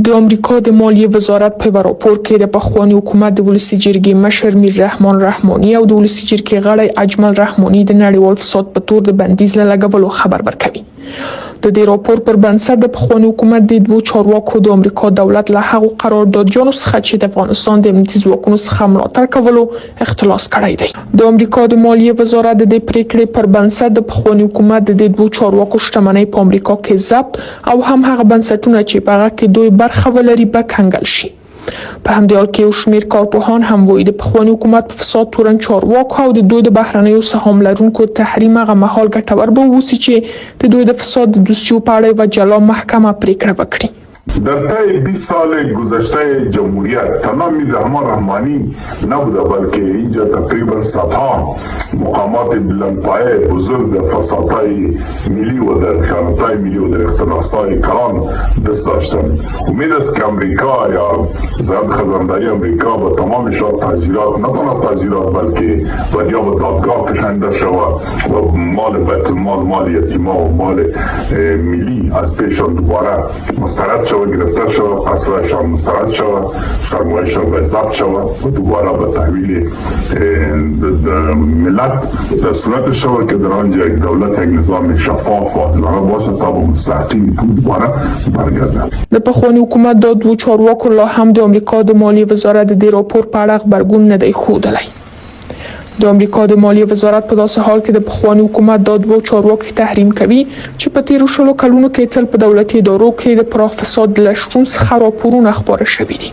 د امریکا د مالیې وزارت په یوه راپور کې د پخواني حکومت د ولسي جرګې مشر میر رحمان رحماني او د ولسي جرګې غړی اجمل رحماني د نړیوال فساد په تور د بندیز له لګولو خبر ورکوي. د دې راپور پر بنسټ د پخواني حکومت د دوو چارواکو د امریکا دولت له هغو قراردادیانو څخه چې د افغانستان د امنیتي ځواکونو څخه ملاتړ کولو اختلاس کړی دی. د امریکا د مالیې وزارت د دې پریکړې پر بنسټ د پخواني حکومت د دوو چارواکو شتمنۍ په امریکا کې ضبط او هم هغه بنسټونه چې په هغه کې دوی برخه ولري به کنګل شي. په همدې حال کې یو شمېر کارپوهان هم وایي د پخواني حکومت په فساد تورن چارواکو او د دوی د بهرنیو سهام لرونکو تحریم هغه مهال ګټور به واوسي چې د دوی د فساد د دوستیو په اړه یوه جلا محکمه پریکړه وکړي. در طی 20 سال گذشته جمهوریت تنها میر رحمان رحمانی نبوده بلکه اینجا تقریبا صدها مقامات بلندپایه بزرگ در فسادهای ملی و در خیانتهای ملی و در اختلاسهای کلان دست داشتند. امید است که امریکا یا وزارت خزانداری امریکا با تمامشان تعزیرات نه تنها تعزیرات بلکه ودیا به دادگاه کشانده شود و مال بیت المال، مال یتیما و مال ملی از پیشان دوباره مسترد شود، گرفتار شود، قصرشان مسترد شود، سرمایه‌شان به ضبط شود و دوباره به تحویل ملت در صورت شود که در آنجا یک دولت، یک نظام شفاف و عادلانه باشد تا به مستحقین پول دوباره برگردد. د پخواني حکومت د دوو چارواکو لا هم د امریکا د مالیې وزارت د دې راپور په اړه غبرګون نه دی ښودلی. د امریکا د مالیې وزارت په داسې حال کې د پخواني حکومت د دوو چارواکو تحریم کوي چې په تیرو 20 کلونو کې تل په دولتي ادارو کې د پراخ فساد له شتون څخه راپورونه خپاره شوي دي.